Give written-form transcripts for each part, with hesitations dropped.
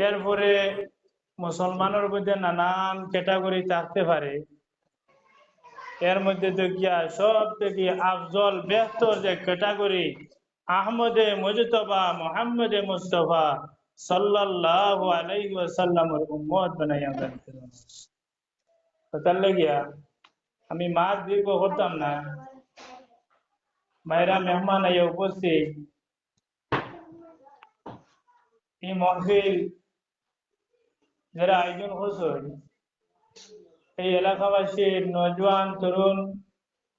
এরপরে মুসলমানের মধ্যে নানান ক্যাটাগরি থাকতে পারে, এর মধ্যে তো গিয়া সব থেকে আফজল বেহতর যে ক্যাটাগরি আহমদে মুজতবা মুহাম্মদে মুস্তফা সাল্লাল্লাহু আলাইহি ওয়াসাল্লামের উম্মত বানাইয়া আমরা নিতে জানি। তো তার লাগিয়া আমি মাছ দীর্ঘ করতাম না, মায়েরা মেহমান আইয়া উপস্থিত, এই মহফিল যারা আয়োজন করছেন এই এলাকাবাসীর নজওয়ান তরুণ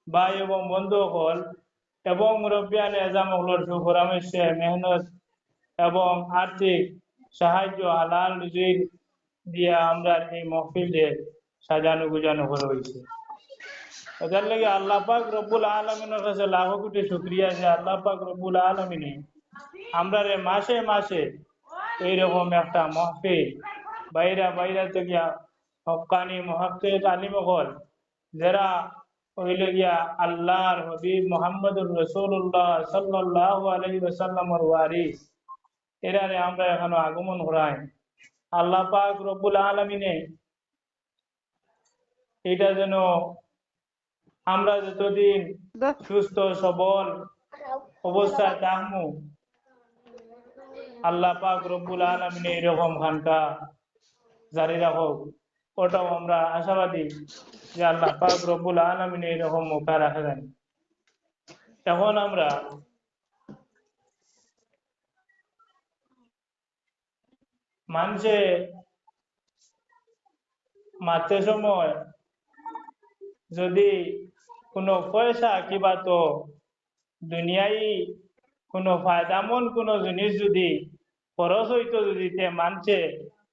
ভাই এবং বন্ধুসকল এবং মুরব্বিয়ান এজাম হলর সুপরামর্শে মেহনত এবং আর্থিক সাহায্য হালাল রুজির দিয়া আমরা এই মহফিলের সাজানো গুজানো করা হয়েছে। এটার লাগে আল্লাহ পাক রব্বুল আলমিনের কাছে লাখ কোটি শুকরিয়া যে আল্লাহ পাক রব্বুল আলমিনে আমরা মাসে মাসে এইরকম একটা মহফিল বাইরা বাইরা থেকে হক্কানি মুহাক্কিক আলিমগণ যারা হইলে গিয়া আল্লাহর হাবিব মুহাম্মদুর রাসূলুল্লাহ সাল্লাল্লাহু আলাইহি ওয়াসাল্লামের ওয়ারিস, এরারে আমরা এখনো আগমন করাই। আল্লাহ পাক রব্বুল আলামিনে এটা যেন আমরা যতদিন সুস্থ সবল অবস্থায় থাকবো, আল্লাহ পাক রব্বুল আলামিনে এরকম খানকা জারি রাখুক, ওটাও আমরা আশাবাদী যে আল্লাহ পাক রব্বুল আলামিনে এরকম মৌকা রাখা যায়। এখন আমরা মানুষে মারতে সময় যদি কোনো পয়সা কিবা তো দুনিয়ায় কোনো ফায়দামন কোনো জিনিস যদি খরচ হইতো, যদি মানুষে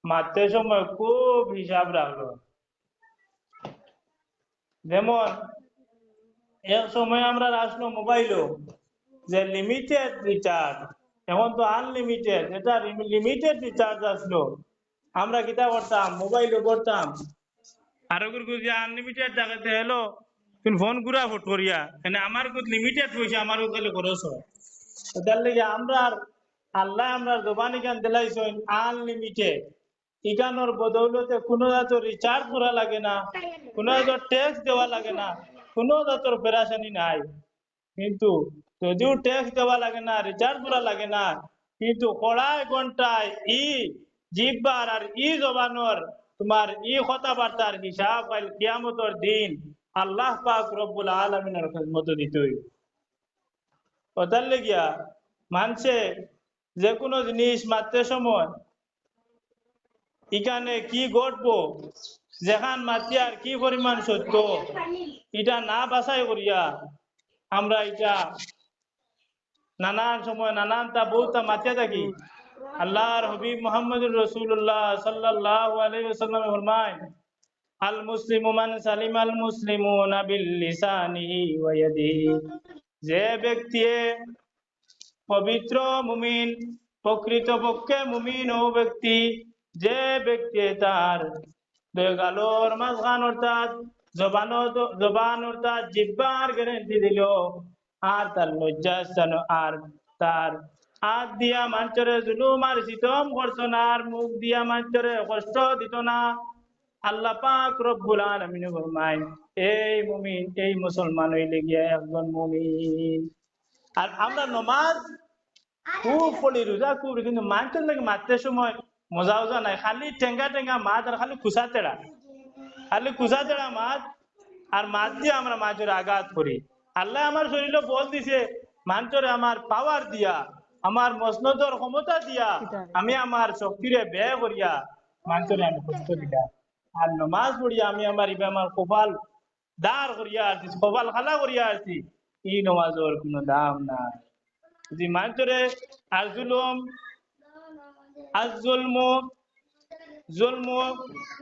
মারতে সময় খুব হিসাব রাখলো। যেমন এক সময় আমরা আসলো মোবাইলও যে লিমিটেড রিচার্জ, এখন তো আনলিমিটেড, এটা লিমিটেড রিচার্জ আসলো। আমরা কিতা করতাম, মোবাইলও করতাম আর যে আনলিমিটেড টাকাতে এলো তুমি ফোন ঘুরা ফোট করিয়া, মানে আমার লিমিটেড পয়সা আমার ওখানে খরচ হয়। তার লেগে আমরা আল্লাহ আমরা জবানি গান দিলাইছেন আনলিমিটেড, ইকানোর বদৌলতে কোনো জাতর রিচার্জ করা লাগে না, কোনো জাতর ট্যাক্স দেওয়া লাগে না, কোনো জাতর পেরাশানি নাই। কিন্তু যদিও ট্যাক্স দেওয়া লাগে না, রিচার্জ করা লাগে না, কিন্তু কড়াই ঘন্টায় ই জিব্বার আর ই জবানোর তোমার ই কথাবার্তার হিসাব কাল কিয়ামতের দিন আল্লাহ পাক রব্বুল আলামিনের খিদমত দিতই। ওটার লেগিয়া মানুষে যে কোনো জিনিস মারতে সময় এখানে কি ঘটবো, যেখান মাতি আর কি পরিমাণ সত্য, এটা না বাছাই করিয়া আমরা এটা নানান সময় নানান তা বহুতা মাতিয়া থাকি। আল্লাহর হাবিব মুহাম্মদুর রাসূলুল্লাহ সাল্লাল্লাহু আলাইহি ওয়াসাল্লাম ফরমায়, আল মুসলিমু মান সালিমাল মুসলিমুনা বিল লিসানিহি ওয়া ইয়াদিহি, যে ব্যক্তি পবিত্র মুমিন, প্রকৃতপক্ষে মুমিন ও ব্যক্তি যে ব্যক্তি তার গালোর মাঝখান অর্থাৎ জবান অর্থাৎ জিহ্বার গ্যারেন্টি দিল, আর তার লজ্জাস্থান আর তার হাত দিয়া মানুষরে জুলুম আর সিতম করছো না, আর মুখ দিয়া মানুষরে কষ্ট দিত না। আল্লাহ পাক রব্বুল আলামিন ফরমায় এই মুমিন, এই মুসলমান হইলে গিয়া একজন মুমিন। আর আমরা নমাজ খুব পড়ি, রোজা খুব, কিন্তু মানুষের লাগে মারতে সময় মজা উজা নাই, খালি টেঙ্গা টেঙ্গা মাছ আর খালি খুসা তেড়া, খালি খুসা তেড়া মাছ, আর মাছ দিয়ে আমরা মাছের আঘাত করি। আল্লাহ আমার শরীরে বল দিছে, মানুষরে আমার পাওয়ার দিয়া, আমার মসনদর ক্ষমতা দিয়া আমি আমার শক্তিরে ব্যয় করিয়া মানুষরে আমি কষ্ট দিলাম। আর নমাজ পড়িয়া আমি আমার আমার কপাল দাঁড় করিয়া আসছি, কপাল খালা করিয়া আসছি, এই নমাজের কোনো দাম নাই। যদি মানুষরে আর জুলম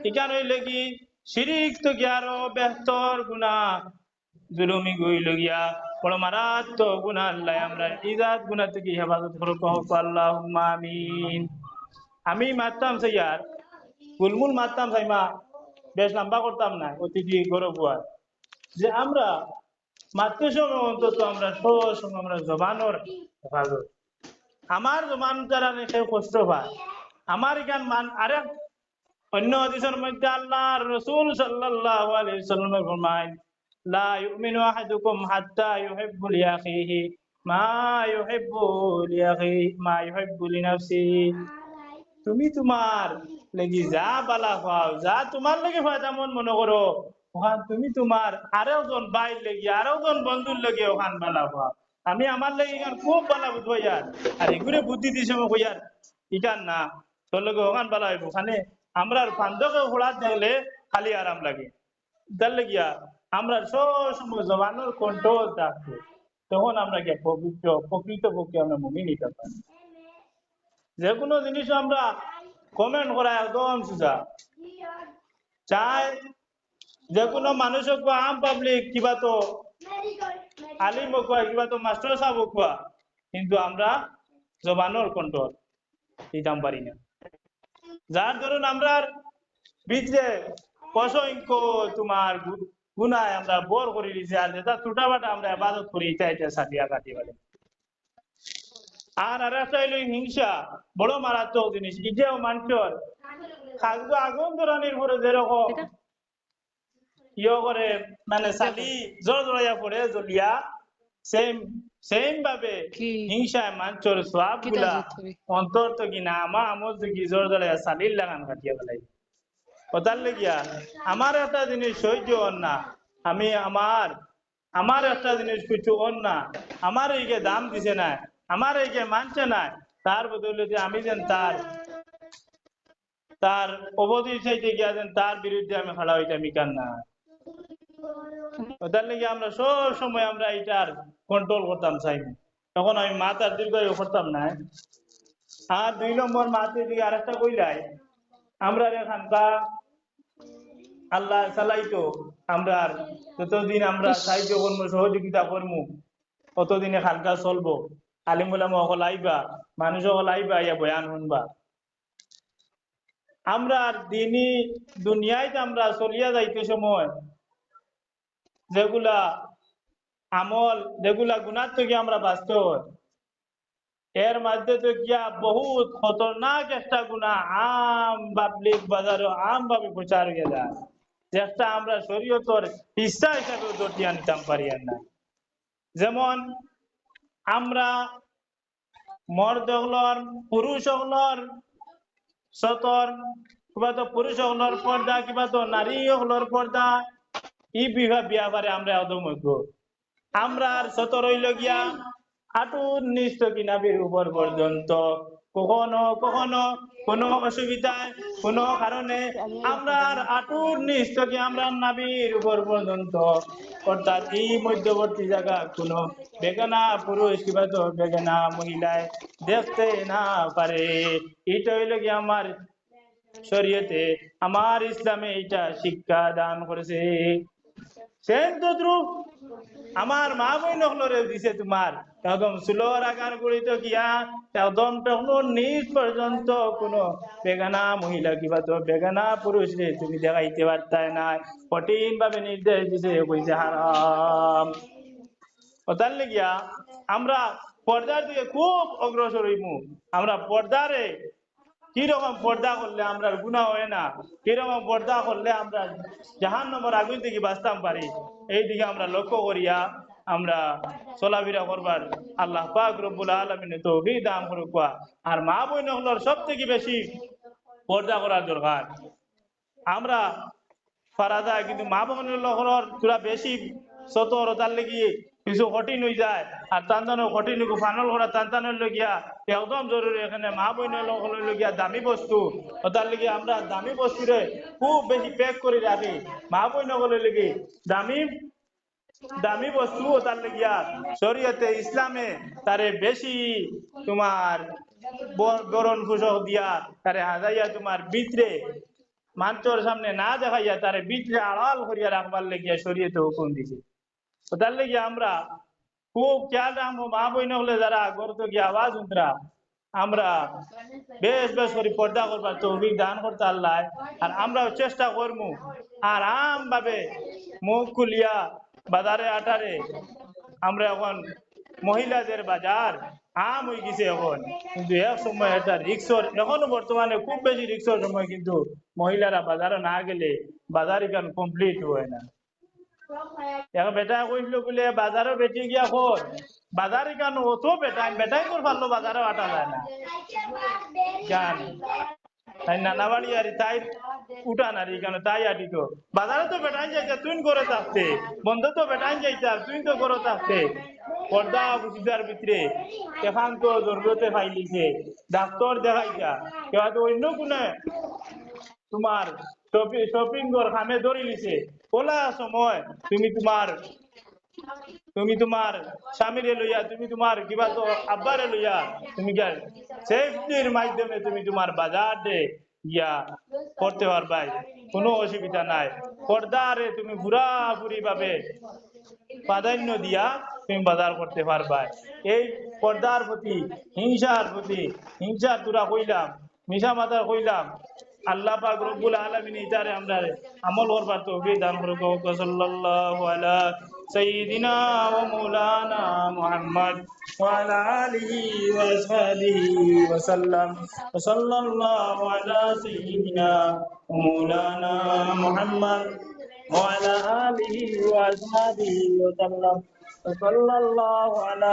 এখানে লাগি শিরিক তো গিয়ারো বেহতর গুণা, জুলুমি গইল গিয়া বড় মারাত্মক গুণা। আল্লাহ আমরা ইজাত গুণা থেকে হেফাজত করুক, আল্লাহুম্মা আমিন। আমি মারতাম সাইয়ার গুলমুল মারতাম সাইমা, বেশ লম্বা করতাম না, অতিথি গরব হওয়ার যে আমরা মারতে সময় অন্তত আমরা সবসময় আমরা জবানোর হেফাজত, আমার জবান দ্বারা কেউ কষ্ট পায়, আমার এখান মান আরেক অন্য হাদিসের মধ্যে আল্লাহর রাসূল সাল্লাল্লাহু আলাইহি ওয়াসাল্লাম ফরমান লা ইউমিনু আহাদুকুম হাত্তা ইউহিব্বু লিআখিহি মা ইউহিব্বু লিআখিহি মা ইউহিব্বু লিনাফসিহি। তুমি তোমার লাগি যা বালা খাও, যা তোমার লাগি ফায়দা মনে করো, ওখান তুমি তোমার আরো জন ভাইয়ের লাগি আরো জন বন্ধুর লাগি ওখান বালা খাও। আমি আমার লাগি এখান খুব বালা বুঝবো ইয়ার, আর এগুলো বুদ্ধি দিছে মোক ইয়ার ইটান না তোর লগে ওখান বালা হইব। ওখানে আমরা ফান্দকে ঘোড়া দেখলে খালি আরাম লাগে, তার লাগিয়া আমরা সব সময় জবানোর কন্ট্রোল থাকবো, তখন আমরা কি পবিত্র প্রকৃত পক্ষে আমরা মুমিন নিতে পারি। যে কোনো জিনিস আমরা কমেন্ট করা একদম সোজা চাই, যে কোনো মানুষ হোক বা আম পাবলিক কিবা তো আলিম হোক বা কিবা তো মাস্টার সাহেব হোক বা, কিন্তু আমরা জবানোর কন্ট্রোল দিতাম পারি না। যার ধরুন আমরা ভিতরে অসংখ্য তোমার গুনায় আমরা বর করে দিছি, আর যেটা ছোটাবাটা আমরা ইবাদত করি এটা এটা সাদিয়া কাটি বলে। আর একটা হইল হিংসা, বড় মারাত্মক জিনিস। এটাও মানুষের খাদ্য আগুন ধরনের পরে যেরকম ইয়ে করে মানে সালি জোর জড়াইয়া পড়ে জ্বলিয়া, সেম সেম ভাবে হিংসায় মানুষের সব গুলা অন্তর তো কিনা আমা আমল তো কি জোর জড়াইয়া সালির লাগান কাটিয়া ফেলাই। কথার লেগিয়া আমার একটা জিনিস সহ্য হন না, আমি আমার একটা জিনিস কিছু হন না, আমার এইকে দাম দিছে না, আমার এইকে মানছে না, তার বদলে যে আমি যেন তার অবধি চাইতে গিয়া যেন তার বিরুদ্ধে আমি খাড়া হইতে আমি কান না। ওটার লেগে আমরা সব সময় আমরা এটার কন্ট্রোল করতাম চাই না। তখন আমি মাথার দীর্ঘ করতাম না। আর 2 নম্বর মাথার দিকে আরেকটা কইলাই, আমরা এখানকার আল্লাহ চালাইতো, আমরা যতদিন আমরা সাহায্য করবো সহযোগিতা করবো ততদিনে খানকা চলবো। আলিমুলামা সকল আইবা, মানুষ সকল আইবা ইয়া বয়ান শুনবা। আমরা দিনই দুনিয়ায় আমরা চলিয়া যাইতে সময় যেগুলা আমল যেগুলা গুণার থেকে আমরা বাঁচতে হয়, এর মধ্যে তো গিয়া বহুত খতরনাক একটা গুণা আম পাবলিক বাজারে আম ভাবে প্রচার হয়ে যায়, যেটা আমরা শরীয়তের হিস্সা হিসাবে দটিয়া নিতাম পারি না। যেমন আমরা মর্দ হলর পুরুষ হলর সতর, কিবা তো পুরুষ হলর পর্দা, কিবা তো নারী হলর পর্দা, ই বিয়াবারে আমরা অদমজ্ঞ। আমরা আর সতর হইল গিয়া হাঁটুর নিচ থেকে নাভির উপর পর্যন্ত কখনো কখনো কোনো অসুবিধায় কোনো কারণে আমরা হাঁটুর নিচ থেকে আমরা নাভির উপর পর্যন্ত, অর্থাৎ এই মধ্যবর্তী জায়গা কোনো বেগানা পুরুষ কিংবা তো বেগানা মহিলায় দেখতে না পারে। এটা হইল কি আমার শরীয়তে, আমার ইসলামে এটা শিক্ষা দান করেছে। সেম তদ্রুপ আমার মা বই নকলরে দিছে তোমার একদম সুলোর আকার গড়িত গিয়া একদম তখন নিজ পর্যন্ত কোনো বেগানা মহিলা কিবা তো বেগানা পুরুষ রে তুমি দেখাইতে পারতাই না, কঠিন ভাবে নির্দেশ দিছে, কইছে হারাম। ওটার লেগিয়া আমরা পর্দার দিকে খুব অগ্রসর হইমু। আমরা পর্দারে কিরকম পর্দা করলে আমরা গুনাহ হয় না, কিরকম পর্দা করলে আমরা জাহান্নামের আগুন থেকে বাঁচতাম পারি, এই দিকে আমরা লক্ষ্য করিয়া আমরা চলাফেরা করবার আল্লাহ পাক রব্বুল আলামিন তৌফিক দান করুক। আর মা বোন হলোর সব থেকে বেশি পর্দা করার দরকার। আমরা পারা যায়, কিন্তু মা বোন হলোর তোরা বেশি সতর্কতার লেগে কিছু কঠিন হয়ে যায়, আর টানটানো কঠিন ফানল করা টানটানোর লগিয়া একদম জরুরি। এখানে মা বোন লগিয়া দামি বস্তু, তার লেগে আমরা দামি বস্তুরে খুব বেশি প্যাক করে রাখি। মা বোন লেগে দামি দামি বস্তু তার লেগিয়া শরীয়তে ইসলামে তারে বেশি তোমার বরণ পোষক দিয়া তারে হাজাইয়া তোমার ভিতরে মানুষের সামনে না দেখাইয়া তারে ভিতরে আড়াল করিয়া রাখবার লেগিয়া শরীয়তে হুকুম দিছে। তার লেগে আমরা খুব খেয়াল রাখবো, মা বই হলে যারা গর্ত গিয়ে আওয়াজ উন্তরা আমরা বেশ বেশ করে পর্দা করবার তৌফিক দান করতে আল্লাহ। আর আমরাও চেষ্টা করবো আরাম ভাবে মুখ খুলিয়া বাজারে আটারে। আমরা এখন মহিলাদের বাজার, আম হয়ে গেছে এখন, কিন্তু এক সময় এটা রিক্সর, এখনো বর্তমানে খুব বেশি রিক্সর সময়, কিন্তু মহিলারা বাজারে না গেলে বাজার এখান কমপ্লিট হয় না। এখন বেটা কইছিল বলে বাজারও বেঁচে গিয়া কর, বাজার এখান অত বেটাই বেটাই তোর ভালো বাজারে আটা যায় না জান, তাই নানা বাড়ি আর তাই উঠান আর এখানে তাই আটি তো বাজারে তো বেটাই যাইতা তুই করে থাকতে, বন্ধ তো বেটাই যাইতা তুই তো করে থাকতে, পর্দা বুঝিদার ভিতরে এখান তো জরুরতে ফাইলিছে, ডাক্তার দেখাইতা কেউ হয়তো অন্য কোনো তোমার শপিং কর খামে ধরে লিছে, ওলা সময় তুমি তোমার স্বামীরে লইয়া, তুমি তোমার কিবা তো আব্বারে লইয়া, তুমি সেফটির মাধ্যমে তুমি তোমার বাজার দে ইয়া করতে পারবাই, কোনো অসুবিধা নাই। পর্দারে তুমি পুরাপুরি ভাবে প্রাধান্য দিয়া তুমি বাজার করতে পারবা। এই পর্দার প্রতি হিংসার তুরা কইলাম, মিশা মাতার কইলাম, আল্লাহ পাক রব্বুল আলামিন ইতারে আমরা আমল করবার তৌফিক দান করুক। সাল্লাল্লাহু আলা সাইয়্যিদিনা ওয়া মাওলানা মুহাম্মদ ওয়া আলা আলিহি ওয়া আসহাবিহি ওয়া সাল্লাম। সাল্লাল্লাহু আলা সাইয়্যিদিনা ওয়া মাওলানা মুহাম্মদ وعلى آله وأصحابه وسلم وصلى الله على